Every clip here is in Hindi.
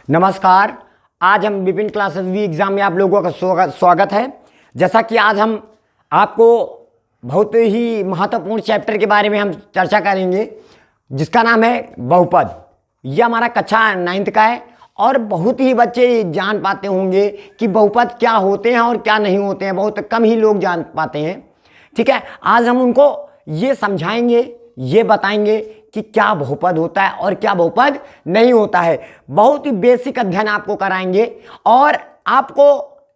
नमस्कार। आज हम विभिन्न क्लासेस वी एग्ज़ाम में आप लोगों का स्वागत है। जैसा कि आज हम आपको बहुत ही महत्वपूर्ण चैप्टर के बारे में हम चर्चा करेंगे, जिसका नाम है बहुपद। यह हमारा कक्षा 9th का है और बहुत ही बच्चे जान पाते होंगे कि बहुपद क्या होते हैं और क्या नहीं होते हैं। बहुत कम ही लोग जान पाते हैं। ठीक है, आज हम उनको ये समझाएंगे, ये बताएंगे कि क्या बहुपद होता है और क्या बहुपद नहीं होता है। बहुत ही बेसिक अध्ययन आपको कराएंगे और आपको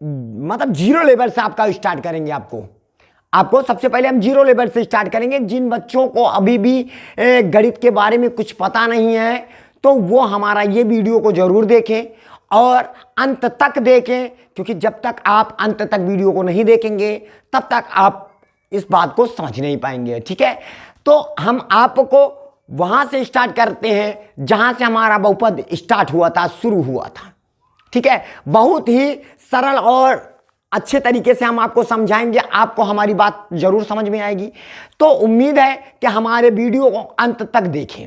मतलब जीरो लेवल से आपका स्टार्ट करेंगे। आपको सबसे पहले हम जीरो लेवल से स्टार्ट करेंगे। जिन बच्चों को अभी भी गणित के बारे में कुछ पता नहीं है तो वो हमारा ये वीडियो को जरूर देखें और अंत तक देखें, क्योंकि जब तक आप अंत तक वीडियो को नहीं देखेंगे तब तक आप इस बात को समझ नहीं पाएंगे। ठीक है, तो हम आपको वहां से स्टार्ट करते हैं जहां से हमारा बहुपद स्टार्ट हुआ था, शुरू हुआ था। ठीक है, बहुत ही सरल और अच्छे तरीके से हम आपको समझाएंगे। आपको हमारी बात जरूर समझ में आएगी। तो उम्मीद है कि हमारे वीडियो को अंत तक देखें।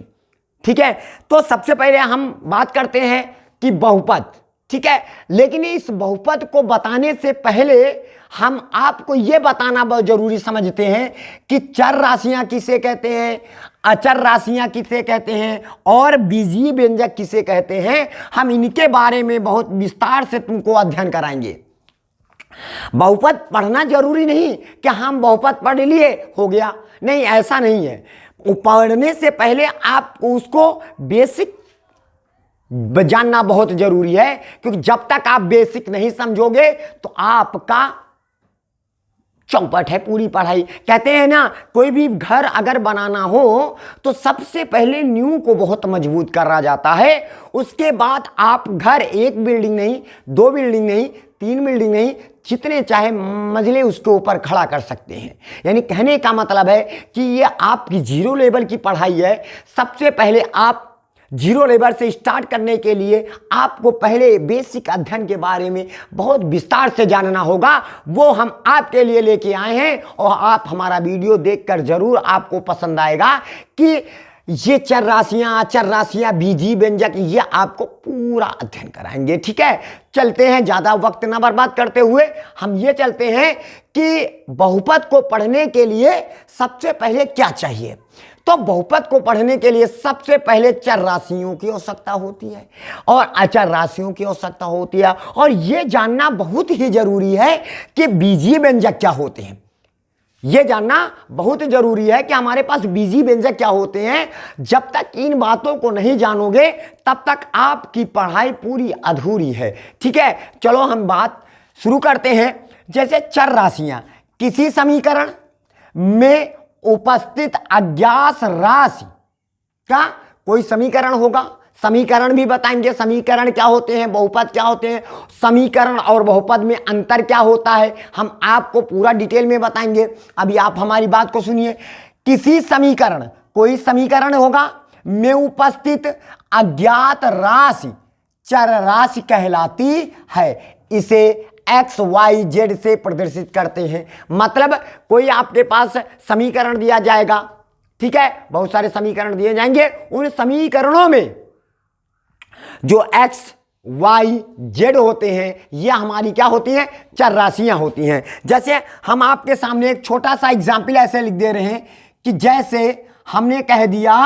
ठीक है, तो सबसे पहले हम बात करते हैं कि बहुपद। ठीक है, लेकिन इस बहुपद को बताने से पहले हम आपको यह बताना बहुत जरूरी समझते हैं कि चर राशियां किसे कहते हैं, अचर राशियां किसे कहते हैं और बीजीय व्यंजक किसे कहते हैं। हम इनके बारे में बहुत विस्तार से तुमको अध्ययन कराएंगे। बहुपद पढ़ना जरूरी नहीं कि हम बहुपद पढ़ लिए हो गया, नहीं, ऐसा नहीं है। पढ़ने से पहले आपको उसको बेसिक जानना बहुत जरूरी है, क्योंकि जब तक आप बेसिक नहीं समझोगे तो आपका चौपट है पूरी पढ़ाई। कहते हैं ना, कोई भी घर अगर बनाना हो तो सबसे पहले नींव को बहुत मजबूत करा जाता है। उसके बाद आप घर एक बिल्डिंग नहीं, 2 बिल्डिंग नहीं, 3 बिल्डिंग नहीं, जितने चाहे मंजिले उसके ऊपर खड़ा कर सकते हैं। यानी कहने का मतलब है कि ये आपकी जीरो लेवल की पढ़ाई है। सबसे पहले आप जीरो लेवल से स्टार्ट करने के लिए आपको पहले बेसिक अध्ययन के बारे में बहुत विस्तार से जानना होगा। वो हम आपके लिए लेके आए हैं और आप हमारा वीडियो देखकर जरूर आपको पसंद आएगा कि ये चर राशियां, अचर राशियां, बीजीय व्यंजक, ये आपको पूरा अध्ययन कराएंगे। ठीक है, चलते हैं, ज्यादा वक्त ना बर्बाद करते हुए हम ये चलते हैं कि बहुपद को पढ़ने के लिए सबसे पहले क्या चाहिए। तो बहुपद को पढ़ने के लिए सबसे पहले चर राशियों की आवश्यकता होती है और अचर राशियों की आवश्यकता होती है। और यह जानना बहुत ही जरूरी है कि बीजीय व्यंजक क्या होते हैं। यह जानना बहुत जरूरी है कि हमारे पास बीजीय व्यंजक क्या होते हैं। जब तक इन बातों को नहीं जानोगे तब तक आपकी पढ़ाई पूरी अधूरी है। ठीक है, चलो हम बात शुरू करते हैं। जैसे चर राशियां, किसी समीकरण में उपस्थित अज्ञात राशि का कोई समीकरण होगा। समीकरण भी बताएंगे, समीकरण क्या होते हैं, बहुपद क्या होते हैं, समीकरण और बहुपद में अंतर क्या होता है, हम आपको पूरा डिटेल में बताएंगे। अभी आप हमारी बात को सुनिए। किसी समीकरण, कोई समीकरण होगा में उपस्थित अज्ञात राशि चर राशि कहलाती है। इसे एक्स वाई जेड से प्रदर्शित करते हैं। मतलब कोई आपके पास समीकरण दिया जाएगा, ठीक है, बहुत सारे समीकरण दिए जाएंगे। उन समीकरणों में जो एक्स वाई जेड होते हैं ये हमारी क्या होती हैं, चर राशियां होती हैं। जैसे हम आपके सामने एक छोटा सा एग्जाम्पल ऐसे लिख दे रहे हैं कि जैसे हमने कह दिया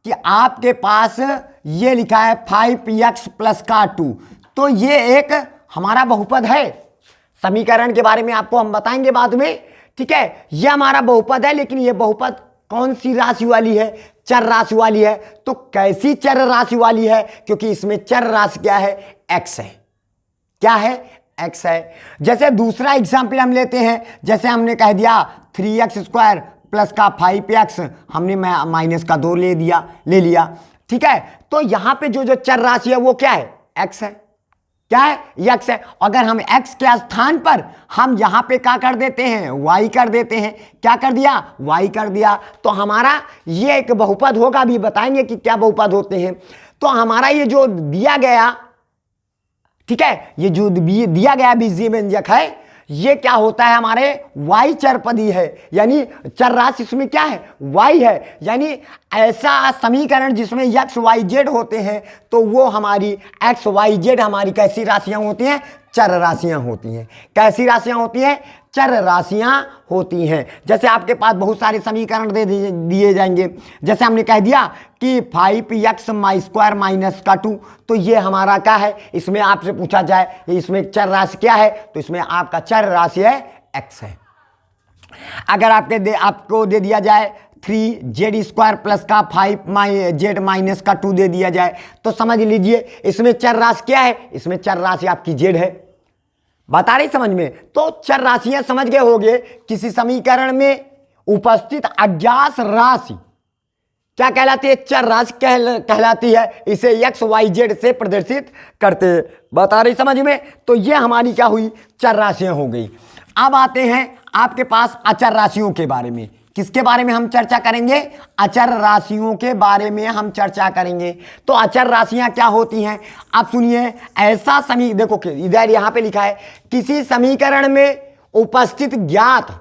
कि आपके पास ये लिखा है 5x प्लस का 2, तो ये एक हमारा बहुपद है। समीकरण के बारे में आपको हम बताएंगे बाद में। ठीक है, यह हमारा बहुपद है, लेकिन यह बहुपद कौन सी राशि वाली है, चर राशि वाली है। तो कैसी चर राशि वाली है, क्योंकि इसमें चर राशि क्या है, एक्स है। क्या है, एक्स है। जैसे दूसरा एग्जाम्पल हम लेते हैं, जैसे हमने कह दिया 3x² प्लस का 5x, हमने माइनस का 2 ले लिया। ठीक है, तो यहां पे जो चर राशि है वो क्या है, एक्स है। क्या है, एक्स है। अगर हम एक्स के स्थान पर हम यहां पे क्या कर देते हैं, वाई कर देते हैं। क्या कर दिया, वाई कर दिया, तो हमारा ये एक बहुपद होगा। अभी बताएंगे कि क्या बहुपद होते हैं। तो हमारा ये जो दिया गया, ठीक है, ये जो दिया गया बीजीय व्यंजक है, ये क्या होता है, हमारे वाई चरपदी है, यानी चर राशि इसमें क्या है, वाई है। यानी ऐसा समीकरण जिसमें एक्स वाई जेड होते हैं, तो वो हमारी एक्स वाई जेड हमारी कैसी राशियां होती हैं? चर राशियां होती हैं। कैसी राशियां होती हैं? चर राशियां होती हैं। जैसे आपके पास बहुत सारे समीकरण दे दिए जाएंगे, जैसे हमने कह दिया कि 5x माई स्क्वायर माइनस का 2, तो ये हमारा क्या है? इसमें आपसे पूछा जाए इसमें चर राशि क्या है, तो इसमें आपका चर राशि है x है। अगर आपको दे दिया जाए 3z स्क्वायर प्लस का 5z माइनस का 2 दे दिया जाए, तो समझ लीजिए इसमें चर राशि क्या है? इसमें चर राशि आपकी z है। बता रही समझ में? तो चर राशियां समझ गए होंगे। किसी समीकरण में उपस्थित अज्ञात राशि क्या कहलाती है? चर राशि कहलाती है। इसे एक्स वाई जेड से प्रदर्शित करते हैं। बता रही समझ में? तो ये हमारी क्या हुई? चर राशियां हो गई। अब आते हैं आपके पास अचर राशियों के बारे में। किसके बारे में हम चर्चा करेंगे? अचर राशियों के बारे में हम चर्चा करेंगे। तो अचर राशियां क्या होती हैं? आप सुनिए। ऐसा देखो इधर यहां पे लिखा है, किसी समीकरण में उपस्थित ज्ञात,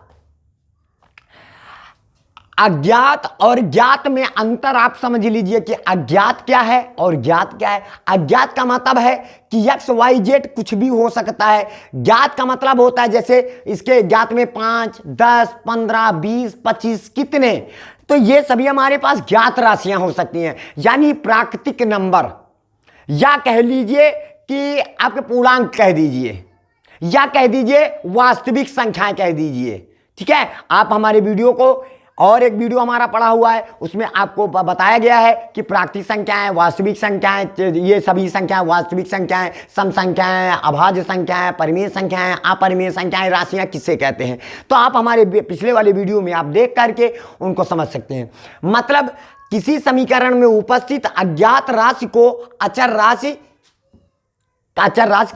अज्ञात और ज्ञात में अंतर आप समझ लीजिए कि अज्ञात क्या है और ज्ञात क्या है। अज्ञात का मतलब है कि एक्स वाई जेड कुछ भी हो सकता है। ज्ञात का मतलब होता है जैसे इसके ज्ञात में 5, 10, 15, 20, 25 कितने, तो ये सभी हमारे पास ज्ञात राशियां हो सकती हैं, यानी प्राकृतिक नंबर, या कह लीजिए कि आपके पूर्णांक कह दीजिए, या कह दीजिए वास्तविक संख्याएं कह दीजिए। ठीक है, आप हमारे वीडियो को, और एक वीडियो हमारा पढ़ा हुआ है, उसमें आपको बताया गया है कि प्राकृतिक संख्याएं, वास्तविक संख्याएं, ये सभी संख्याएं वास्तविक संख्याएं, सम संख्याएं, अभाज्य संख्याएं, परिमेय संख्याएं, अपरिमेय संख्याएं, राशियां किसे कहते हैं। तो आप हमारे पिछले वाले वीडियो में आप देख करके उनको समझ सकते हैं। मतलब किसी समीकरण में उपस्थित अज्ञात राशि को अचर राशि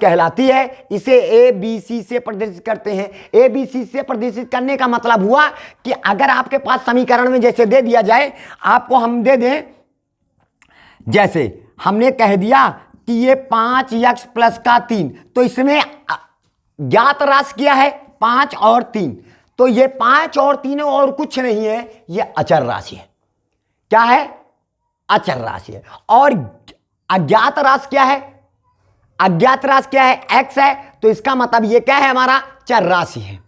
कहलाती है। इसे ए बी सी से प्रदर्शित करते हैं। ए बी सी से प्रदर्शित करने का मतलब हुआ कि अगर आपके पास समीकरण में जैसे दे दिया जाए, आपको हम दे दें, जैसे हमने कह दिया कि ये 5x प्लस का 3, तो इसमें ज्ञात राशि क्या है? 5 और 3, तो ये 5 और 3 और कुछ नहीं है, ये अचर राशि है। क्या है? अचर राशि है। और अज्ञात राशि क्या है? अज्ञात राशि क्या है? x है, तो इसका मतलब ये क्या है? हमारा चर राशि है।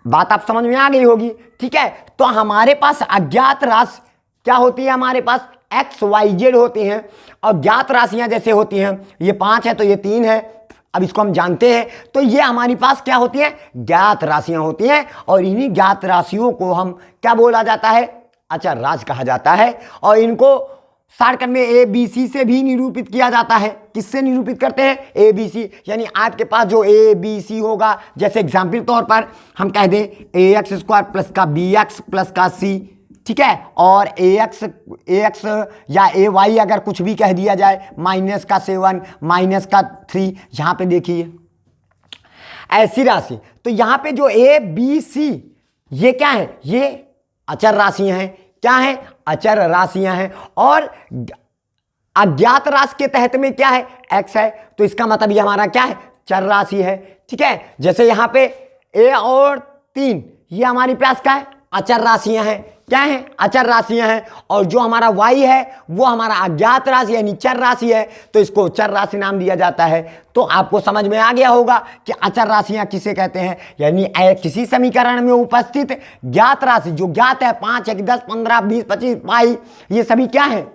बात आप समझ में आ गई होगी। ठीक है, तो हमारे पास अज्ञात राशि क्या होती है? हमारे पास x y z होती हैं, और ज्ञात राशियां जैसे होती हैं, ये 5 है तो ये 3 है, अब इसको हम जानते हैं, तो ये हमारी पास क्या होती है? ज्ञात राशियां होती हैं। और इन्हीं ज्ञात राशियों को हम क्या बोला जाता है? अचर राशि कहा जाता है। और इनको शॉर्टकट में ए बी सी से भी निरूपित किया जाता है। किससे निरूपित करते हैं? ए बी सी, यानी आपके पास जो ए बी सी होगा, जैसे एग्जाम्पल तौर पर हम कह दें ए एक्स स्क्वायर प्लस का बी एक्स प्लस का सी, ठीक है, और ए एक्स या ए वाई अगर कुछ भी कह दिया जाए, माइनस का 7 माइनस का 3, यहाँ पे देखिए ऐसी राशि। तो यहाँ पे जो ए बी सी ये क्या है? ये अचर राशियां हैं। क्या है? अचर राशियां हैं। और अज्ञात राशि के तहत में क्या है? x है, तो इसका मतलब ये हमारा क्या है? चर राशि है। ठीक है, जैसे यहाँ पे a और 3 ये हमारी पास क्या है? अचर राशियां हैं। क्या है? अचर राशियां हैं। और जो हमारा y है वो हमारा अज्ञात राशि यानी चर राशि है, तो इसको चर राशि नाम दिया जाता है। तो आपको समझ में आ गया होगा कि अचर राशियां किसे कहते हैं, यानी किसी समीकरण में उपस्थित ज्ञात राशि जो ज्ञात है, 5, 1, 10, 15, 20, 25, 22, ये सभी क्या है?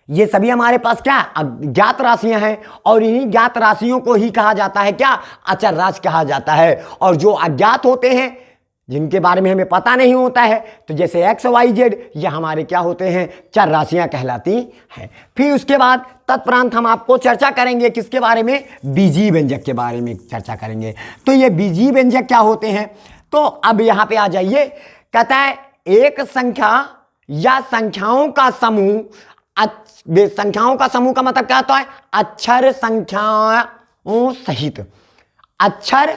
ये सभी हमारे पास क्या? ज्ञात राशियां हैं। और इन्हीं ज्ञात राशियों को ही कहा जाता है क्या? अचर राशि कहा जाता है। और जो अज्ञात होते हैं, जिनके बारे में हमें पता नहीं होता है, तो जैसे एक्स वाई जेड, ये हमारे क्या होते हैं? चर राशियां कहलाती हैं। फिर उसके बाद तत्परांत हम आपको चर्चा करेंगे किसके बारे में? बीजीय व्यंजक के बारे में चर्चा करेंगे। तो ये बीजीय व्यंजक क्या होते हैं? तो अब यहाँ पे आ जाइए। कहता है एक संख्या या संख्याओं का समूह, संख्याओं का समूह का मतलब क्या होता है? अक्षर संख्याओं सहित, अक्षर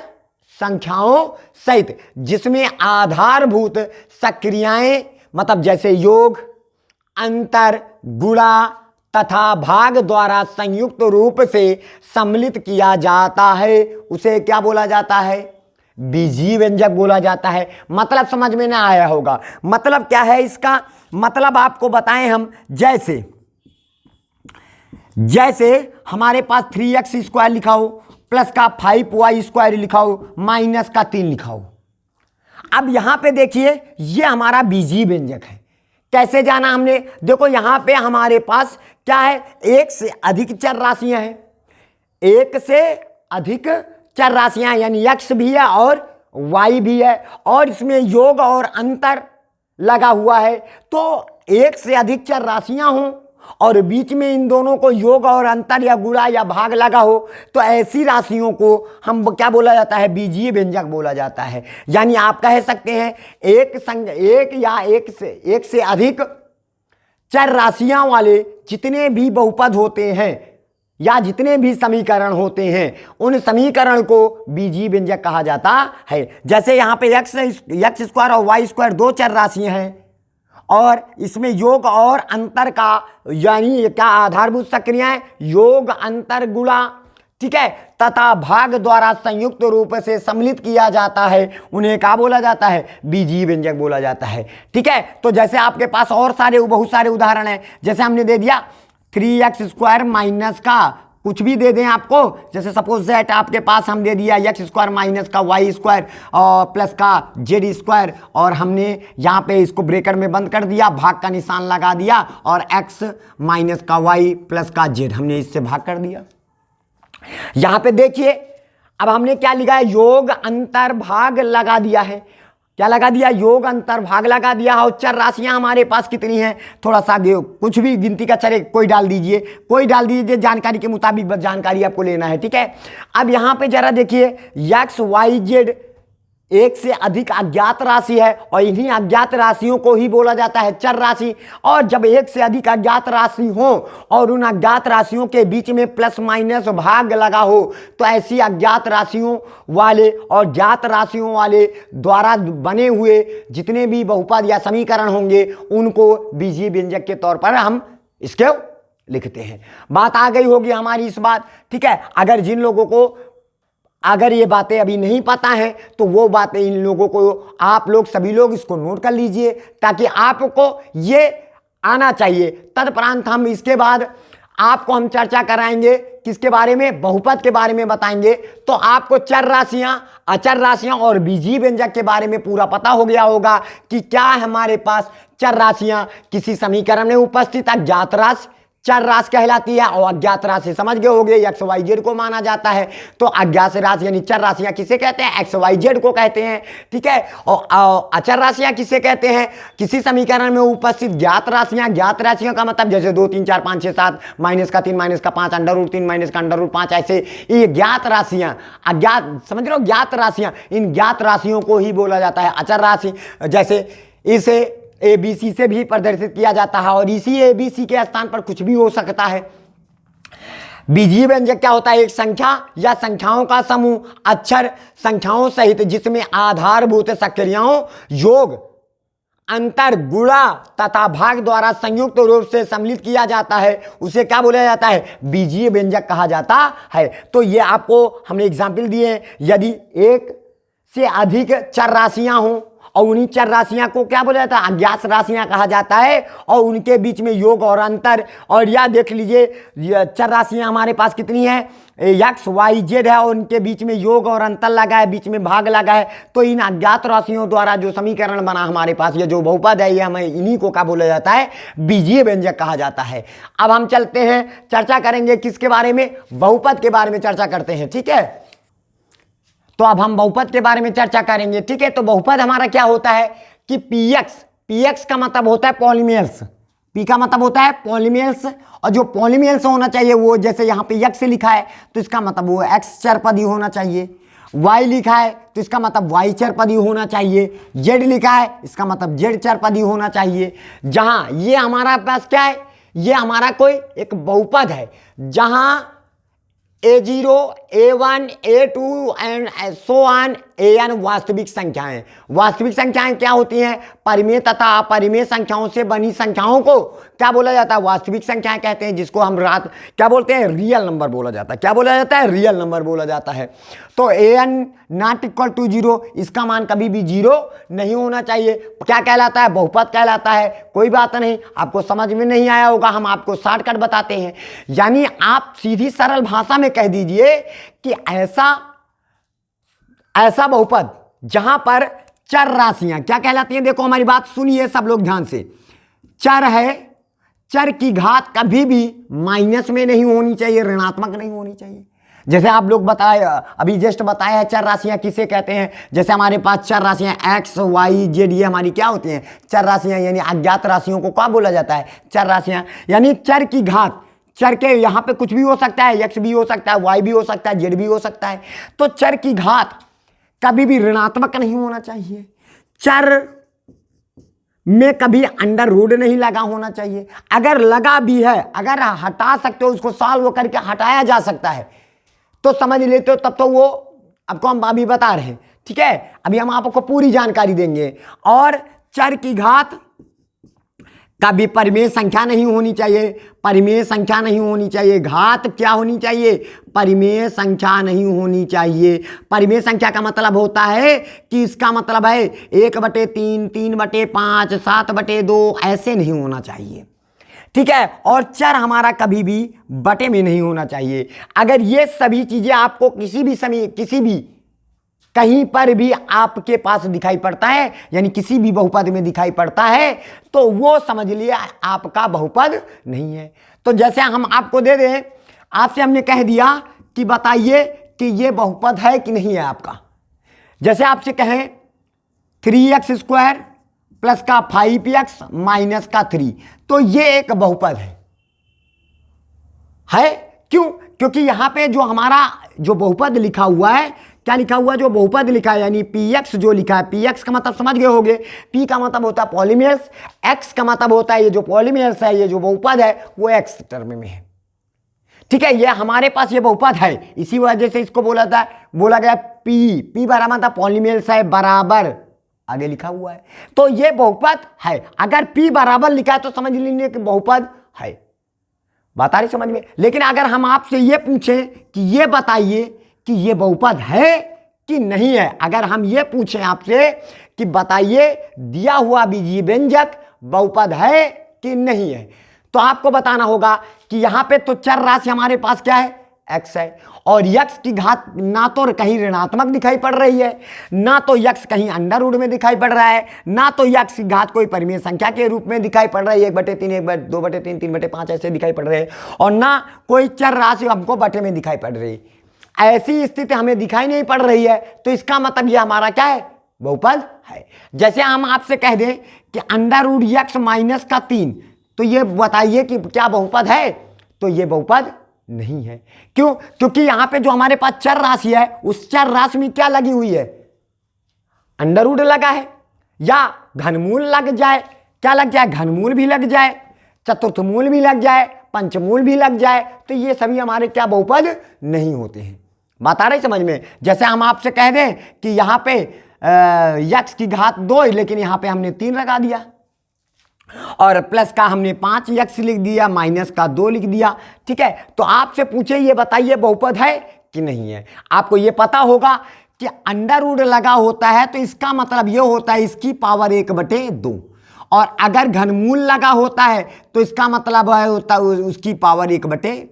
संख्याओं सहित, जिसमें आधारभूत सक्रियाएं, मतलब जैसे योग, अंतर, गुणा तथा भाग द्वारा संयुक्त रूप से सम्मिलित किया जाता है, उसे क्या बोला जाता है? बीजीय व्यंजक बोला जाता है। मतलब समझ में ना आया होगा। मतलब क्या है इसका? मतलब आपको बताएं हम, जैसे हमारे पास 3x² लिखा हो, प्लस का 5y² लिखा हो, माइनस का 3 लिखा हो। अब यहां पे देखिए ये हमारा बीजीय व्यंजक है। कैसे जाना हमने, देखो यहां पे हमारे पास क्या है, एक से अधिक चर राशियां हैं, एक से अधिक चर राशियां यानी x भी है और y भी है, और इसमें योग और अंतर लगा हुआ है। तो एक से अधिक चर राशियां हों और बीच में इन दोनों को योग और अंतर या गुणा या भाग लगा हो, तो ऐसी राशियों को हम क्या बोला जाता है, बीजीय व्यंजक बोला जाता है। यानी आप कह सकते हैं एक से अधिक चर राशियां वाले जितने भी बहुपद होते हैं या जितने भी समीकरण होते हैं, उन समीकरण को बीजीय व्यंजक कहा जाता है। जैसे यहाँ पे x² और y² दो चर राशियां हैं और इसमें योग और अंतर का यानी क्या आधारभूत सक्रियाएं, योग अंतर गुणा, ठीक है, तथा भाग द्वारा संयुक्त रूप से सम्मिलित किया जाता है, उन्हें क्या बोला जाता है, बीजीय व्यंजक बोला जाता है। ठीक है, तो जैसे आपके पास और बहुत सारे उदाहरण हैं। जैसे हमने दे दिया 3x² माइनस का कुछ भी दे दें आपको, जैसे सपोज दैट आपके पास हम दे दिया x² माइनस का y² और प्लस का z², और हमने यहाँ पे इसको ब्रैकेट में बंद कर दिया, भाग का निशान लगा दिया, और x माइनस का y प्लस का z हमने इससे भाग कर दिया। यहाँ पे देखिए अब हमने क्या लिखा है, योग अंतर भाग लगा दिया है। क्या लगा दिया, योग अंतर भाग लगा दिया। और चर राशियां हमारे पास कितनी हैं, थोड़ा सा कुछ भी गिनती का चर कोई डाल दीजिए, जानकारी के मुताबिक बस जानकारी आपको लेना है। ठीक है, अब यहाँ पे जरा देखिए x y z एक से अधिक अज्ञात राशि है और इन्हीं अज्ञात राशियों को ही बोला जाता है चर राशि। और जब एक से अधिक अज्ञात राशि हो और उन अज्ञात राशियों के बीच में प्लस माइनस भाग लगा हो, तो ऐसी अज्ञात राशियों वाले और ज्ञात राशियों वाले द्वारा बने हुए जितने भी बहुपद या समीकरण होंगे, उनको बीजीय व्यंजक के तौर पर हम इसके लिखते हैं। बात आ गई होगी हमारी इस बात। ठीक है, अगर जिन लोगों को अगर ये बातें अभी नहीं पता है, तो वो बातें इन लोगों को आप लोग सभी लोग इसको नोट कर लीजिए, ताकि आपको ये आना चाहिए। तदुपरांत हम इसके बाद आपको हम चर्चा कराएंगे किसके बारे में, बहुपद के बारे में बताएंगे। तो आपको चर राशियां, अचर राशियां और बीजीय व्यंजक के बारे में पूरा पता हो गया होगा कि क्या हमारे पास चर राशियां किसी समीकरण में उपस्थित अज्ञात राशि चर राशि कहलाती है, और अज्ञात राशि समझ गए होंगे x y z को माना जाता है। तो अज्ञात राशि यानी चर राशियां किसे कहते हैं, x y z को कहते हैं। ठीक है, और अचर राशियां किसे कहते हैं, किसी समीकरण में उपस्थित ज्ञात राशियां। ज्ञात राशियों का मतलब जैसे 2 3 4 5 6 7 माइनस का 3 माइनस का 5 √3 माइनस का √5, ऐसे ये ज्ञात राशियां, अज्ञात समझ लो ज्ञात राशियां, इन ज्ञात राशियों को ही बोला जाता है अचर राशि। जैसे इसे ABC से भी प्रदर्शित किया जाता है और इसी ABC के स्थान पर कुछ भी हो सकता है। बीजीय व्यंजक क्या होता है, एक संख्या या संख्याओं का समूह अक्षर संख्याओं सहित जिसमें आधारभूत सक्रियाओं, योग, अंतर, गुणा तथा भाग द्वारा संयुक्त रूप से सम्मिलित किया जाता है, उसे क्या बोला जाता है, बीजीय व्यंजक कहा जाता है। तो ये आपको हमने एग्जाम्पल दिए हैं। यदि एक से अधिक चर राशियां हों और उन्हीं चर राशियां को क्या बोला जाता है, अज्ञात राशियां कहा जाता है, और उनके बीच में योग और अंतर। और यह देख लीजिए चर राशियां हमारे पास कितनी है, x y z है और उनके बीच में योग और अंतर लगा है, बीच में भाग लगा है। तो इन अज्ञात राशियों द्वारा जो समीकरण बना हमारे पास, ये जो बहुपद है, ये हमें इन्हीं को क्या बोला जाता है, बीजीय व्यंजक कहा जाता है। अब हम चलते हैं, चर्चा करेंगे किसके बारे में, बहुपद के बारे में चर्चा करते हैं। ठीक है, तो अब हम बहुपद के बारे में चर्चा करेंगे। ठीक है, तो बहुपद हमारा क्या होता है कि px का मतलब होता है पॉलीमियल्स, p का मतलब होता है पॉलीमियल्स, और जो पॉलीमियल्स होना चाहिए वो जैसे यहाँ पे x लिखा है तो इसका मतलब वो x चरपदी होना चाहिए, y लिखा है तो इसका मतलब y चरपदी होना चाहिए, z लिखा है इसका मतलब z चरपदी होना चाहिए। जहाँ ये हमारा पास क्या है, ये हमारा कोई एक बहुपद है जहाँ A0 A1 A2 and so on AN वास्तविक संख्याएं। वास्तविक संख्याएं क्या होती हैं? परिमेय तथा अपरिमेय संख्याओं से बनी संख्याओं को क्या बोला जाता है? वास्तविक संख्याएं कहते हैं, जिसको हम रात क्या बोलते हैं? रियल नंबर बोला जाता है। क्या बोला जाता है? रियल नंबर बोला जाता है। तो AN नॉट इक्वल टू 0, इसका मान कभी भी 0 नहीं होना चाहिए। क्या कहलाता है? बहुपद कहलाता है। कोई बात नहीं, आपको समझ में नहीं आया होगा, हम आपको शॉर्टकट बताते हैं। यानी आप सीधी सरल भाषा में कह दीजिए कि ऐसा बहुपद जहां पर चर राशियां क्या कहलाती हैं? देखो हमारी बात सुनिए सब लोग ध्यान से। चर है, चर की घात कभी भी माइनस में नहीं होनी चाहिए, ऋणात्मक नहीं होनी चाहिए। जैसे आप लोग बताए, अभी जस्ट बताया है चर राशियां किसे कहते हैं। जैसे हमारे पास चर राशियां एक्स वाई जेड, ये हमारी क्या होती हैं? चर राशियां। यानी अज्ञात राशियों को क्या बोला जाता है? चर राशियां। यानी चर की घात, चर के यहां पे कुछ भी हो सकता है, एक्स भी हो सकता है, वाई भी हो सकता है, जेड भी हो सकता है। तो चर की घात कभी भी ऋणात्मक नहीं होना चाहिए। चर में कभी अंडर रूट नहीं लगा होना चाहिए। अगर लगा भी है, अगर हटा सकते हो, उसको सॉल्व करके हटाया जा सकता है तो समझ लेते हो, तब तो वो आपको हम अभी बता रहे हैं। ठीक है, अभी हम आपको पूरी जानकारी देंगे। और चर की घात कभी परिमेय संख्या नहीं होनी चाहिए, परिमेय संख्या नहीं होनी चाहिए। घात क्या होनी चाहिए? परिमेय संख्या नहीं होनी चाहिए। परिमेय संख्या का मतलब होता है कि इसका मतलब है 1/3, 3/5, 7/2, ऐसे नहीं होना चाहिए। ठीक है, और चर हमारा कभी भी बटे में नहीं होना चाहिए। अगर ये सभी चीजें आपको किसी भी समय, किसी भी कहीं पर भी आपके पास दिखाई पड़ता है, यानी किसी भी बहुपद में दिखाई पड़ता है, तो वो समझ लिए आपका बहुपद नहीं है। तो जैसे हम आपको दे दें, आपसे हमने कह दिया कि बताइए कि ये बहुपद है कि नहीं है आपका। जैसे आपसे कहें 3x² प्लस का 5x माइनस का 3, तो ये एक बहुपद है। क्यों? क्योंकि यहां पे जो हमारा जो बहुपद लिखा हुआ है, क्या लिखा हुआ? जो बहुपद लिखा है, यानी px जो लिखा है, px का मतलब समझ गए होंगे, p का मतलब होता है पॉलीमेर्स, x का मतलब होता है ये जो पॉलीमेर्स है, ये जो बहुपद है वो x टर्म में है। ठीक है, ये हमारे पास ये बहुपद है, इसी वजह से इसको बोला गया p बराबर मतलब पॉलीमेर्स है, बराबर आगे लिखा हुआ है, तो ये बहुपद है। अगर p बराबर लिखा है तो समझ लीजिए कि बहुपद है। बात आ रही समझ में? लेकिन अगर हम आपसे ये पूछें कि ये बताइए कि ये बहुपद है कि नहीं है, अगर हम ये पूछें आपसे कि बताइए दिया हुआ बीजीय व्यंजक बहुपद है कि नहीं है, तो आपको बताना होगा कि यहां पे तो चर राशि हमारे पास क्या है? x है, और x की घात ना तो कहीं ऋणात्मक दिखाई पड़ रही है, ना तो x कहीं अंडर रूट में दिखाई पड़ रहा है, ना तो x की घात कोई परिमेय संख्या के रूप में दिखाई पड़ रही है, 1/3, 2/3, 3/5 ऐसे दिखाई पड़ रहे हैं, और ना कोई चर राशि हमको बटे में दिखाई पड़ रही है। ऐसी स्थिति हमें दिखाई नहीं पड़ रही है, तो इसका मतलब ये हमारा क्या है? बहुपद है। जैसे हम आपसे कह दें कि √x माइनस का 3, तो ये बताइए कि क्या बहुपद है? तो ये बहुपद नहीं है। क्यों? क्योंकि यहां पे जो हमारे पास चर राशि है, उस चर राशि में क्या लगी हुई है? अंडर रूट लगा है, या घनमूल लग जाए। क्या लग जाए? घनमूल भी लग जाए, चतुर्थमूल भी लग जाए, पंचमूल भी लग जाए, तो ये सभी हमारे क्या बहुपद नहीं होते हैं। बात आ रही समझ में? जैसे हम आपसे कह दें कि यहां पे x की घात 2 है, लेकिन यहां पे हमने 3 लगा दिया, और प्लस का हमने 5x लिख दिया, माइनस का 2 लिख दिया। ठीक है, तो आपसे पूछे ये बताइए बहुपद है कि नहीं है। आपको ये पता होगा कि अंडर रूट लगा होता है तो इसका मतलब ये होता है इसकी पावर 1/2, और अगर घनमूल लगा होता है तो इसका मतलब है होता है उसकी पावर 1/3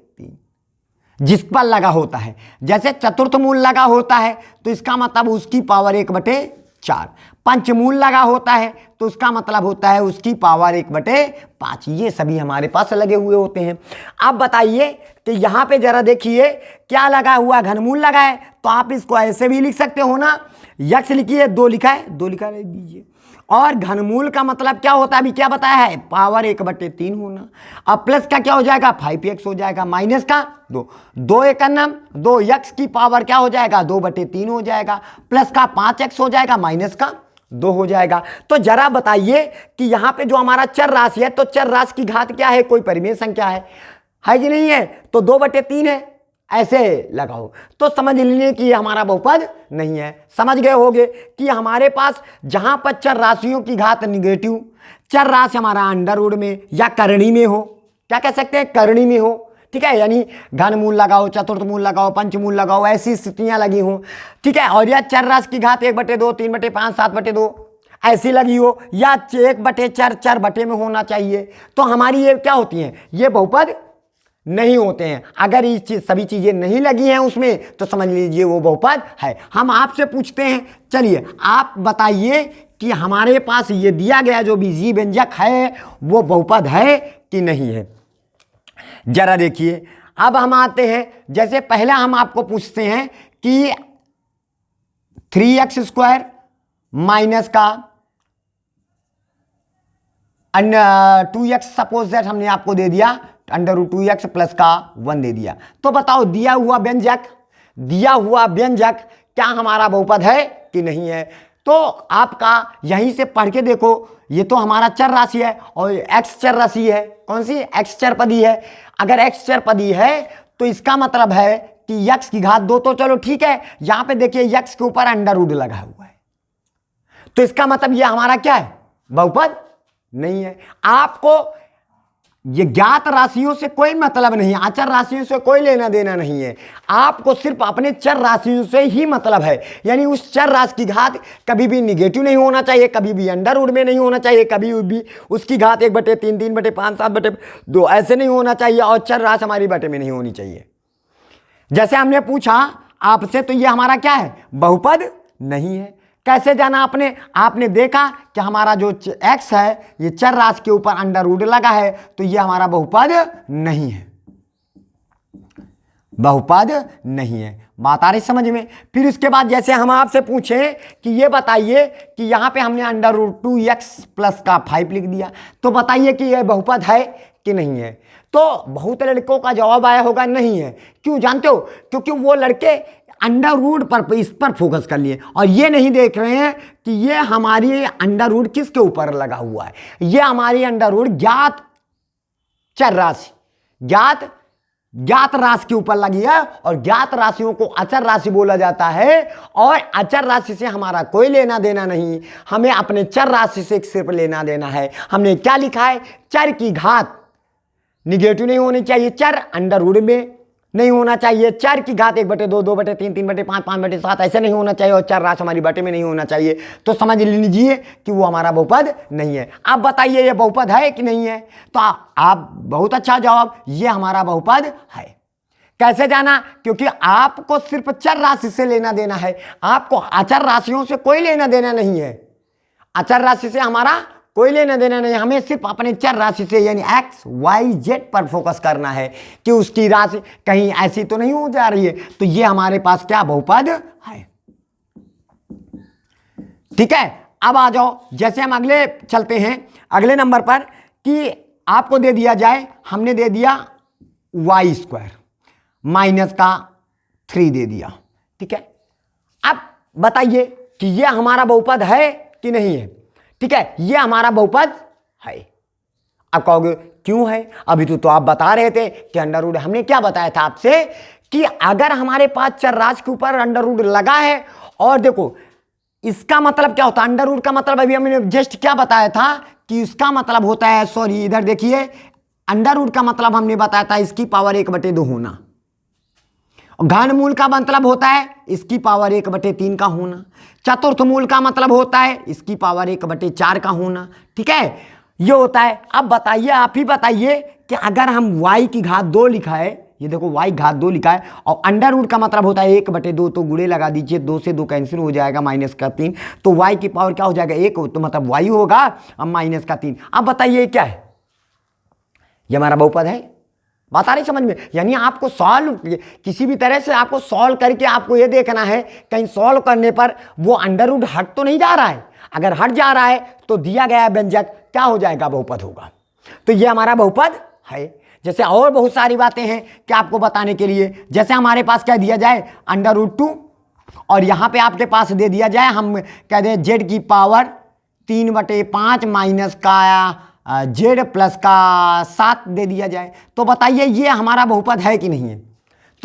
जिस पर लगा होता है। जैसे चतुर्थ मूल लगा होता है तो इसका मतलब उसकी पावर 1/4, पंचमूल लगा होता है तो उसका मतलब होता है उसकी पावर 1/5। ये सभी हमारे पास लगे हुए होते हैं। अब बताइए कि यहाँ पे जरा देखिए क्या लगा हुआ, घनमूल लगा है, तो आप इसको ऐसे भी लिख सकते हो ना, यक्ष लिखिए, 2 लिखा है, 2 लिखा दीजिए। और घनमूल का मतलब क्या होता है, अभी क्या बताया है, पावर 1/3 होना। अब प्लस का क्या हो जाएगा, 5x हो जाएगा, माइनस का 2 एक नाम 2, यक्ष की पावर क्या हो जाएगा, 2/3 हो जाएगा, प्लस का 5x हो जाएगा, माइनस का 2 हो जाएगा। तो जरा बताइए कि यहाँ पे जो हमारा चर राशि है, तो चर राशि की घात क्या है, कोई परिमेय संख्या है कि नहीं है, तो 2/3 है। ऐसे लगाओ तो समझ लीजिए कि ये हमारा बहुपद नहीं है। समझ गए होगे कि हमारे पास जहां पर चर राशियों की घात निगेटिव, चर राशि हमारा अंडर रूट में या करणी में हो, क्या कह सकते हैं, करणी में हो, ठीक है, यानी घनमूल लगाओ, चतुर्थ मूल लगाओ, पंचमूल लगाओ, ऐसी स्थितियां लगी हो, ठीक है, और यह चर राशि की घात 1/2, 3/5, 7/2 ऐसी लगी हो, या 1/4 4 बटे में होना चाहिए, तो हमारी ये क्या होती हैं, ये बहुपद नहीं होते हैं। अगर ये सभी चीजें नहीं लगी हैं उसमें तो समझ लीजिए वो बहुपद है। हम आपसे पूछते हैं, चलिए आप बताइए कि हमारे पास ये दिया गया जो भी जी व्यंजक है वो बहुपद है कि नहीं है। जरा देखिए, अब हम आते हैं, जैसे पहला हम आपको पूछते हैं कि 3x² माइनस का 2x सपोज दैट हमने आपको दे दिया, √2x प्लस का 1 दे दिया, तो बताओ दिया हुआ व्यंजक क्या हमारा बहुपद है कि नहीं है। तो आपका यहीं से पढ़ के देखो, ये तो हमारा चर राशि है और x चर राशि है, कौन सी, x चरपदी है। अगर x चरपदी है तो इसका मतलब है कि x की घात 2, तो चलो ठीक है, यहां पे देखिए x के ऊपर अंडर रूट लगा हुआ है, तो इसका मतलब ये हमारा क्या है, बहुपद नहीं है। आपको ये ज्ञात राशियों से कोई मतलब नहीं, अचर राशियों से कोई लेना देना नहीं है, आपको सिर्फ अपने चर राशियों से ही मतलब है। यानी उस चर राशि की घात कभी भी निगेटिव नहीं होना चाहिए, कभी भी अंडर रूट में नहीं होना चाहिए, कभी भी उसकी घात 1/3, 3/5, 7/2 ऐसे नहीं होना चाहिए, और चर राशि हमारी बटे में नहीं होनी चाहिए। जैसे हमने पूछा आपसे, तो ये हमारा क्या है, बहुपद नहीं है। कैसे जाना आपने देखा कि हमारा जो x है ये चर राशि के ऊपर अंडर रूट लगा है, तो ये हमारा बहुपद नहीं है, बहुपद नहीं है। बात आ रही समझ में। फिर उसके बाद जैसे हम आपसे पूछें कि ये बताइए कि यहां पे हमने √2x प्लस का 5 लिख दिया, तो बताइए कि यह बहुपद है कि नहीं है। तो बहुत लड़कों का जवाब आया होगा नहीं है। क्यों जानते हो, क्योंकि वो लड़के अंडर रूट पर इस पर फोकस कर लिए और ये नहीं देख रहे हैं कि ये हमारी अंडर रूट किसके ऊपर लगा हुआ है। ये हमारी अंडर रूट ज्ञात चर राशि, ज्ञात राशि के ऊपर लगी है, और ज्ञात राशियों को अचर राशि बोला जाता है, और अचर राशि से हमारा कोई लेना देना नहीं, हमें अपने चर राशि से सिर्फ लेना देना है। हमने क्या लिखा है, चर की घात निगेटिव नहीं होनी चाहिए, चर अंडर रूट में नहीं होना चाहिए, चर की घात 1/2, 2/3, 3/5, 5/7 ऐसे नहीं होना चाहिए, और चर राशि हमारी बटे में नहीं होना चाहिए। तो समझ लीजिए कि वो हमारा बहुपद नहीं है। आप बताइए ये बहुपद है कि नहीं है। तो आप बहुत अच्छा जवाब, ये हमारा बहुपद है। कैसे जाना, क्योंकि आपको सिर्फ चर राशि से लेना देना है, आपको अचर राशियों से कोई लेना देना नहीं है। अचर राशि से हमारा कोई लेना देना नहीं, हमें सिर्फ अपने चर राशि से यानी x, y, z पर फोकस करना है कि उसकी राशि कहीं ऐसी तो नहीं हो जा रही है। तो ये हमारे पास क्या बहुपद है। ठीक है, अब आ जाओ, जैसे हम अगले चलते हैं, अगले नंबर पर कि आपको दे दिया जाए, हमने दे दिया y² माइनस का 3 दे दिया, ठीक है। अब बताइए कि ये हमारा बहुपद है कि नहीं है। ठीक है, ये हमारा बहुपद है। अब कहोगे क्यों है, अभी तो आप बता रहे थे कि अंडर रूट, हमने क्या बताया था आपसे कि अगर हमारे पास चर राशि के ऊपर अंडर रूट लगा है, और देखो इसका मतलब क्या होता है, अंडर रूट का मतलब अभी हमने जस्ट क्या बताया था कि इसका मतलब होता है, सॉरी इधर देखिए, अंडर रूट का मतलब हमने बताया था इसकी पावर 1/2 होना, घनमूल का मतलब होता है इसकी पावर 1/3 का होना, चतुर्थ मूल का मतलब होता है इसकी पावर 1/4 का होना। ठीक है, ये होता है। अब बताइए, आप ही बताइए कि अगर हम y की घात 2 लिखा है, ये देखो y घात 2 लिखा है, और अंडर रूट का मतलब होता है 1/2, तो गुणे लगा दीजिए, 2 से 2 कैंसिल हो जाएगा, माइनस का 3, तो y की पावर क्या हो जाएगा 1, तो मतलब y होगा, अब माइनस का 3। अब बताइए क्या है, ये हमारा बहुपद है। बात आ रही समझ में। यानी आपको सॉल्व किसी भी तरह से आपको सॉल्व करके आपको ये देखना है कहीं सॉल्व करने पर वो अंडर रूट हट तो नहीं जा रहा है। अगर हट जा रहा है तो दिया गया व्यंजक क्या हो जाएगा, बहुपद होगा। तो ये हमारा बहुपद है। जैसे और बहुत सारी बातें हैं कि आपको बताने के लिए, जैसे हमारे पास क्या दिया जाए √2, और यहाँ पे आपके पास दे दिया जाए, हम कह दें z की पावर 3/5 माइनस का z प्लस का 7 दे दिया जाए, तो बताइए ये हमारा बहुपद है कि नहीं है।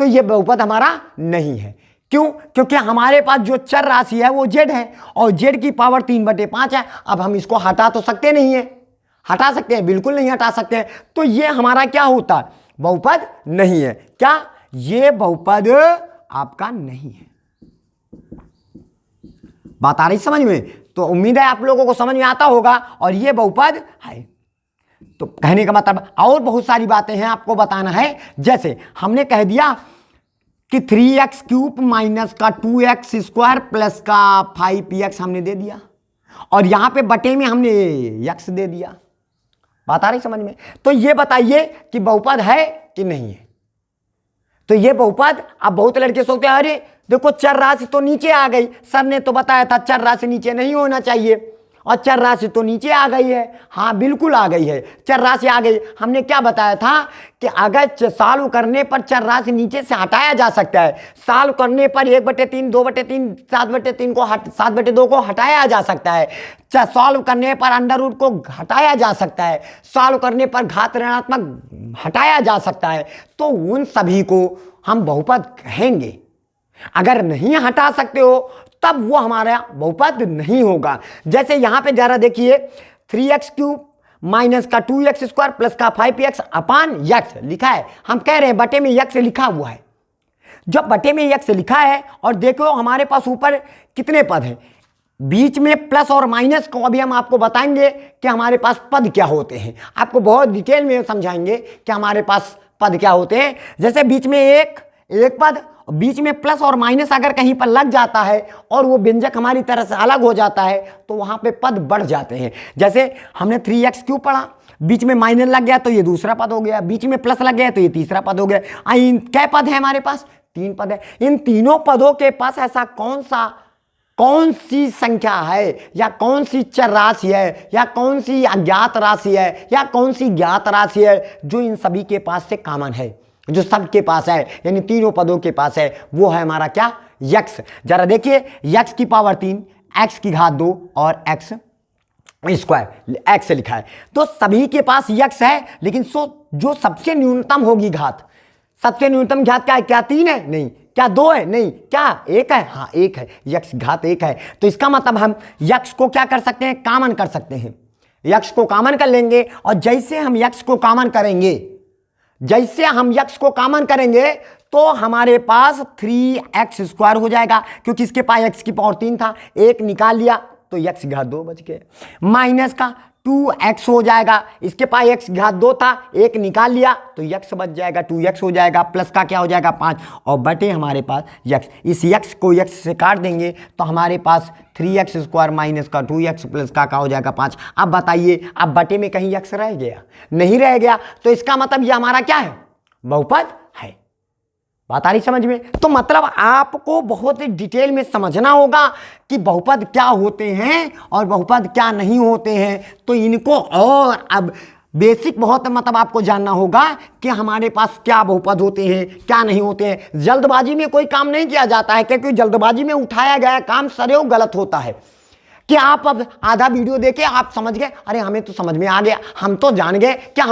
तो ये बहुपद हमारा नहीं है। क्यों? क्योंकि हमारे पास जो चर राशि है वो z है और z की पावर 3/5 है। अब हम इसको हटा तो सकते नहीं है, हटा सकते हैं? बिल्कुल नहीं हटा सकते हैं। तो ये हमारा क्या होता है? बहुपद नहीं है। क्या? ये बहुपद आपका नहीं है। बात आ रही समझ में? तो उम्मीद है आप लोगों को समझ में आता होगा। और ये बहुपद है। तो कहने का मतलब और बहुत सारी बातें हैं आपको बताना है। जैसे हमने कह दिया कि 3x³ माइनस का 2x² प्लस का 5x हमने दे दिया और यहां पे बटे में हमने x दे दिया। बात आ रही समझ में? तो ये बताइए कि बहुपद है कि नहीं है? तो ये बहुपद, अब बहुत लड़के सोचते हैं अरे देखो चर राशि तो नीचे आ गई, सर ने तो बताया था चर राशि नीचे नहीं होना चाहिए और चर राशि तो नीचे आ गई है। हाँ बिल्कुल आ गई है, चर राशि आ गई। हमने क्या बताया था कि अगर सॉल्व करने पर चर राशि नीचे से हटाया जा सकता है। सॉल्व करने पर 1/3, 2/3, 7/3 को 7/2 को हटाया जा सकता है। सॉल्व करने पर अंडर रूट को हटाया जा सकता है। सॉल्व करने पर घात ऋणात्मक हटाया जा सकता है। तो उन सभी को हम बहुपद कहेंगे। अगर नहीं हटा सकते हो तब वो हमारा बहुपद नहीं होगा। जैसे यहां पे जरा देखिए 3x³ माइनस का 2x² प्लस का 5x अपान x लिखा है। हम कह रहे हैं बटे में x लिखा हुआ है। जब बटे में x लिखा है और देखो हमारे पास ऊपर कितने पद हैं, बीच में प्लस और माइनस को अभी हम आपको बताएंगे कि हमारे पास पद क्या होते हैं। आपको बहुत डिटेल में समझाएंगे कि हमारे पास पद क्या होते हैं। जैसे बीच में एक पद, बीच में प्लस और माइनस अगर कहीं पर लग जाता है और वो व्यंजक हमारी तरह से अलग हो जाता है तो वहां पे पद बढ़ जाते हैं। जैसे हमने 3x³ पढ़ा, बीच में माइनस लग गया तो ये दूसरा पद हो गया, बीच में प्लस लग गया तो ये तीसरा पद हो गया। क्या पद है हमारे पास? 3 पद है। इन तीनों पदों के पास ऐसा कौन सी संख्या है या कौन सी चर राशि है या कौन सी अज्ञात राशि है या कौन सी ज्ञात राशि है जो इन सभी के पास से कॉमन है, जो सबके पास है, यानी तीनों पदों के पास है? वो है हमारा क्या? x। जरा देखिए x की पावर 3, x की घात 2 और x² x लिखा है। तो सभी के पास x है, लेकिन जो सबसे न्यूनतम होगी घात, सबसे न्यूनतम घात क्या है? क्या 3 है? नहीं। क्या 2 है? नहीं। क्या 1 है? हाँ 1 है। x घात 1 है। तो इसका मतलब हम x को क्या कर सकते हैं? कॉमन कर सकते हैं। x को कॉमन कर लेंगे और जैसे हम x को कॉमन करेंगे, जैसे हम x को कॉमन करेंगे तो हमारे पास 3x² हो जाएगा, क्योंकि इसके पास x की पावर 3 था, 1 निकाल लिया तो x घात 2 बच गए। माइनस का 2x हो जाएगा, इसके पास x घात 2 था, 1 निकाल लिया तो x बच जाएगा, 2x हो जाएगा। प्लस का क्या हो जाएगा? 5 और बटे हमारे पास x। इस x को x से काट देंगे तो हमारे पास 3x² माइनस का 2x प्लस का हो जाएगा 5। अब बताइए, अब बटे में कहीं x रह गया? नहीं रह गया। तो इसका मतलब ये हमारा क्या है? बहुपद है। बात आ रही समझ में? तो मतलब आपको बहुत डिटेल में समझना होगा कि बहुपद क्या होते हैं और बहुपद क्या नहीं होते हैं। तो इनको और अब बेसिक बहुत मतलब आपको जानना होगा कि हमारे पास क्या बहुपद होते हैं, क्या नहीं होते हैं। जल्दबाजी में कोई काम नहीं किया जाता है, क्योंकि जल्दबाजी में उठाया गया काम सदैव गलत होता है। कि आप अब आधा वीडियो देखे आप समझ गए अरे हमें तो समझ में आ गया, हम तो जान गए क्या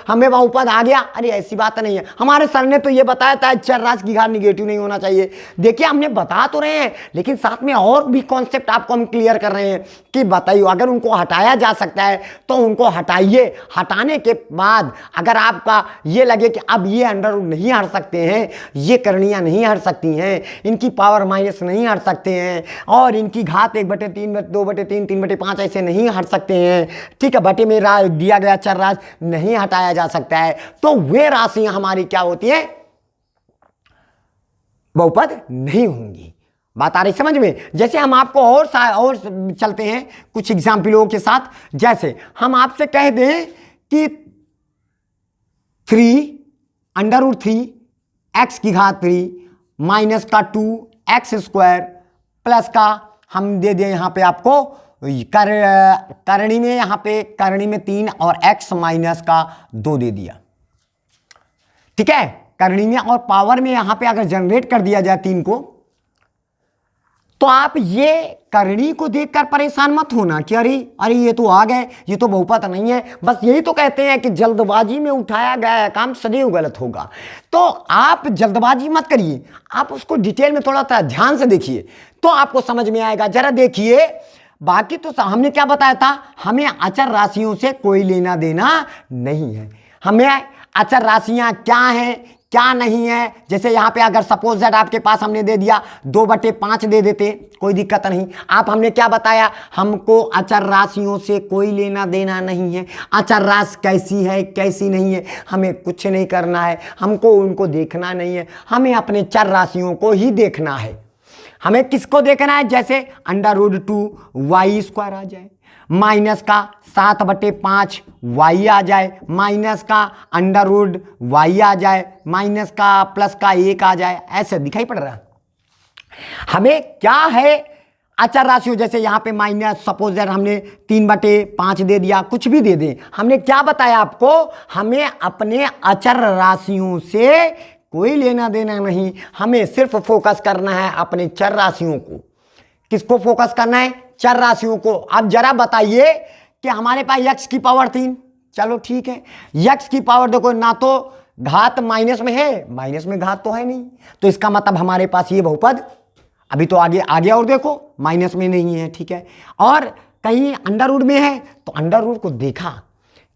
हमें बहुपद आ गया। अरे ऐसी बात नहीं है। हमारे सर ने तो ये बताया था चर राशि की घात निगेटिव नहीं होना चाहिए। देखिए हमने बता तो रहे हैं, लेकिन साथ में और भी कॉन्सेप्ट आपको हम क्लियर कर रहे हैं कि बताइए अगर उनको हटाया जा सकता है तो उनको हटाइए। हटाने के बाद अगर आपका ये लगे कि अब ये अंडर रूट नहीं हट सकते हैं, ये करणियाँ नहीं हट सकती हैं, इनकी पावर माइनस नहीं हट सकते हैं और इनकी घात 1/3, 2/3, 3/5 ऐसे नहीं हट सकते हैं, ठीक है, बटे में दिया गया चर राशि नहीं हटाया जा सकता है, तो वे राशियां हमारी क्या होती है? बहुपद नहीं होंगी। बात आ रही समझ में? जैसे हम आपको और चलते हैं कुछ एग्जाम्पलों के साथ। जैसे हम आपसे कह दें कि 3√3 x की घात 3 माइनस का 2x² प्लस का हम दे दें यहाँ पे आपको करणी में, यहाँ पे करणी में 3 और x माइनस का 2 दे दिया, ठीक है। करणी में और पावर में यहाँ पे अगर जनरेट कर दिया जाए 3 को तो आप ये करणी को देखकर परेशान मत होना कि अरे अरे ये तो आ गए, ये तो बहुपद नहीं है। बस यही तो कहते हैं कि जल्दबाजी में उठाया गया काम सदैव गलत होगा। तो आप जल्दबाजी मत करिए, आप उसको डिटेल में थोड़ा सा ध्यान से देखिए तो आपको समझ में आएगा। जरा देखिए, बाकी तो हमने क्या बताया था, हमें अचर राशियों से कोई लेना देना नहीं है। हमें अचर राशियां क्या हैं क्या नहीं है, जैसे यहाँ पे अगर सपोज दैट आपके पास हमने दे दिया 2/5 दे देते, कोई दिक्कत नहीं। आप हमने क्या बताया, हमको अचर राशियों से कोई लेना देना नहीं है। अचर राशि कैसी है कैसी नहीं है हमें कुछ नहीं करना है, हमको उनको देखना नहीं है, हमें अपने चर राशियों को ही देखना है। हमें किसको देखना है, जैसे √2y² आ जाए, माइनस का 7/5 y आ जाए, माइनस का √y आ जाए, माइनस का प्लस का 1 आ जाए, ऐसे दिखाई पड़ रहा है। हमें क्या है, अचर राशियों, जैसे यहाँ पे माइनस सपोज दैट हमने 3/5 दे दिया, कुछ भी दे दें। हमने क्या बताया आपको, हमें अपने अचर राशियों से कोई लेना देना नहीं, हमें सिर्फ फोकस करना है अपने चर राशियों को। किसको फोकस करना है, चर राशियों को। अब जरा बताइए कि हमारे पास x की पावर 3, चलो ठीक है, x की पावर देखो ना तो घात माइनस में है, माइनस में घात तो है नहीं, तो इसका मतलब हमारे पास ये बहुपद अभी तो आगे और देखो माइनस में नहीं है, ठीक है। और कहीं अंडर रूट में है तो अंडर रूट को देखा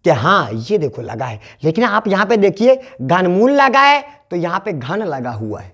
कि हाँ ये देखो लगा है, लेकिन आप यहाँ पे देखिए घनमूल लगा है तो यहाँ पे घन लगा हुआ है।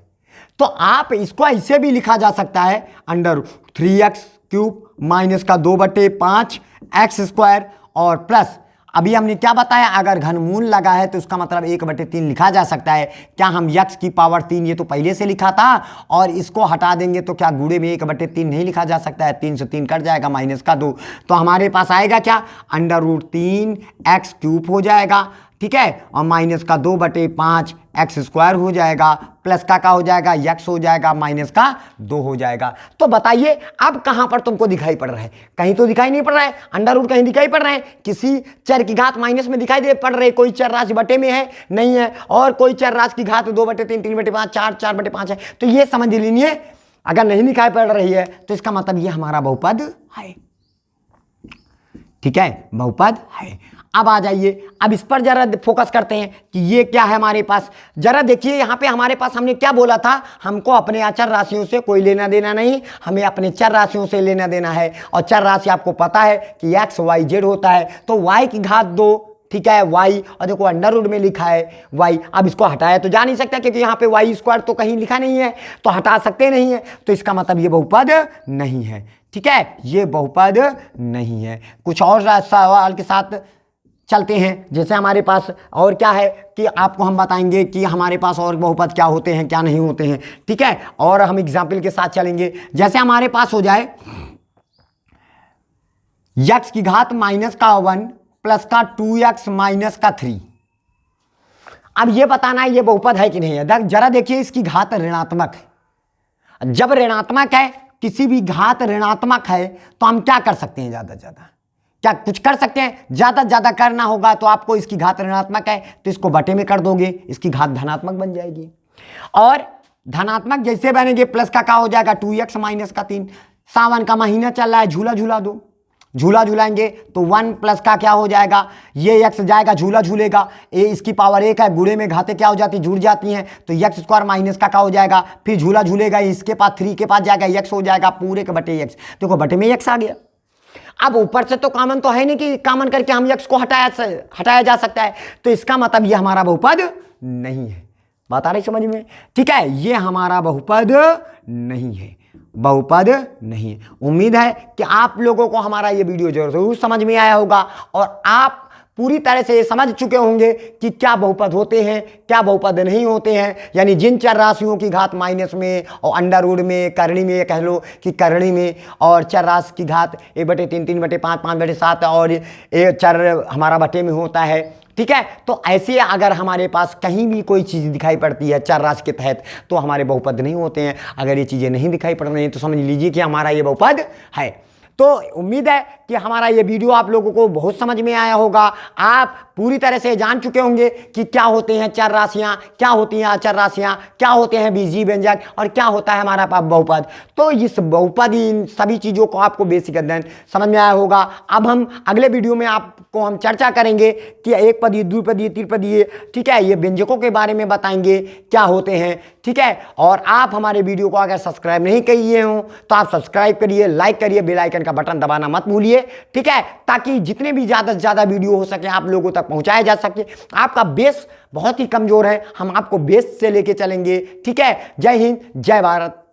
तो आप इसको ऐसे भी लिखा जा सकता है √3x³ माइनस का 2/5 x² और प्लस, अभी हमने क्या बताया, अगर घनमूल लगा है तो उसका मतलब 1/3 लिखा जा सकता है। क्या हम x की पावर 3 ये तो पहले से लिखा था, और इसको हटा देंगे तो क्या गुणे में 1/3 नहीं लिखा जा सकता है, 3 से 3 कट जाएगा, माइनस का 2, तो हमारे पास आएगा क्या, √3x³ हो जाएगा, ठीक है, और माइनस का 2/5 x² हो जाएगा, प्लस का हो जाएगा x हो जाएगा, माइनस का 2 हो जाएगा। तो बताइए अब कहां पर तुमको दिखाई पड़ रहा है, कहीं तो दिखाई नहीं पड़ रहा है, अंडर रूट कहीं दिखाई पड़ रहा है, किसी चर की घात माइनस में दिखाई दे पड़ रही है, कोई चर राशि बटे में है नहीं है, और कोई चर राशि की घात 2/3 3/5 4/5 है। तो ये समझ लीजिए अगर नहीं दिखाई पड़ रही है तो इसका मतलब ये हमारा बहुपद है, ठीक है, बहुपद है। अब आ जाइए, अब इस पर जरा फोकस करते हैं कि ये क्या है हमारे पास। जरा देखिए यहाँ पे हमारे पास हमने क्या बोला था, हमको अपने अचर राशियों से कोई लेना देना नहीं, हमें अपने चर राशियों से लेना देना है। और चर राशि आपको पता है कि x y z होता है, तो y की घात 2, ठीक है, y, और देखो अंडर रूट में लिखा है y। अब इसको हटाया तो जा नहीं सकता क्योंकि यहाँ पे y² तो कहीं लिखा नहीं है, तो हटा सकते नहीं है, तो इसका मतलब ये बहुपद नहीं है, ठीक है, ये बहुपद नहीं है। कुछ और सवाल के साथ चलते हैं, जैसे हमारे पास और क्या है कि आपको हम बताएंगे कि हमारे पास और बहुपद क्या होते हैं क्या नहीं होते हैं, ठीक है, और हम एग्जाम्पल के साथ चलेंगे। जैसे हमारे पास हो जाए x की घात माइनस का 1 प्लस का 2x माइनस का 3। अब ये बताना है ये बहुपद है कि नहीं है। जरा देखिए इसकी घात ऋणात्मक है, जब ऋणात्मक है, किसी भी घात ऋणात्मक है तो हम क्या कर सकते हैं, ज्यादा ज्यादा क्या कुछ कर सकते हैं, ज्यादा ज्यादा करना होगा तो आपको इसकी घात ऋणात्मक है तो इसको बटे में कर दोगे, इसकी घात धनात्मक बन जाएगी, और धनात्मक जैसे बनेंगे प्लस का हो जाएगा 2x माइनस का 3। सावन का महीना चल रहा है, झूला झूला दो, झूला झूलाएंगे तो 1 प्लस का क्या हो जाएगा, ये x जाएगा झूला झूलेगा, इसकी पावर 1 है, गुणे में घातें क्या हो जाती जुड़ जाती हैं, तो x² माइनस का हो जाएगा, फिर झूला झूलेगा, इसके पास 3 के पास जाएगा, x हो जाएगा पूरे के बटे x। देखो बटे में x आ गया। अब ऊपर से तो कॉमन तो है नहीं कि कॉमन करके हम x को हटाया जा सकता है, तो इसका मतलब ये हमारा बहुपद नहीं है। बात आ रही समझ में, ठीक है, ये हमारा बहुपद नहीं है, बहुपद नहीं है। उम्मीद है कि आप लोगों को हमारा ये वीडियो जरूर समझ में आया होगा और आप पूरी तरह से समझ चुके होंगे कि क्या बहुपद होते हैं क्या बहुपद नहीं होते हैं। यानी जिन चर राशियों की घात माइनस में और अंडर रूट में, करणी में, कह लो कि करणी में, और चर राशि की घात 1/3 3/5 5/7 और ये चर हमारा बटे में होता है, ठीक है। तो ऐसे अगर हमारे पास कहीं भी कोई चीज़ दिखाई पड़ती है चर राशि के तहत तो हमारे बहुपद नहीं होते हैं। अगर ये चीज़ें नहीं दिखाई पड़ रही हैं तो समझ लीजिए कि हमारा ये बहुपद है। तो उम्मीद है कि हमारा ये वीडियो आप लोगों को बहुत समझ में आया होगा। आप पूरी तरह से जान चुके होंगे कि क्या होते हैं चर राशियां, क्या होती हैं अचर राशियां, क्या होते हैं बीजीय व्यंजक और क्या होता है हमारा बहुपद। तो इस बहुपद, इन सभी चीज़ों को आपको बेसिक अध्ययन समझ में आया होगा। अब हम अगले वीडियो में आपको हम चर्चा करेंगे कि एक पदीय, द्विपदीय, त्रिपदीय, ठीक है, ये व्यंजकों के बारे में बताएंगे क्या होते हैं, ठीक है। और आप हमारे वीडियो को अगर सब्सक्राइब नहीं किए हो तो आप सब्सक्राइब करिए, लाइक करिए, बेल आइकन का बटन दबाना मत भूलिए, ठीक है, ताकि जितने भी ज़्यादा से ज़्यादा वीडियो हो सके आप लोगों तक पहुंचाया जा सके। आपका बेस बहुत ही कमज़ोर है, हम आपको बेस से लेके चलेंगे, ठीक है। जय हिंद, जय भारत।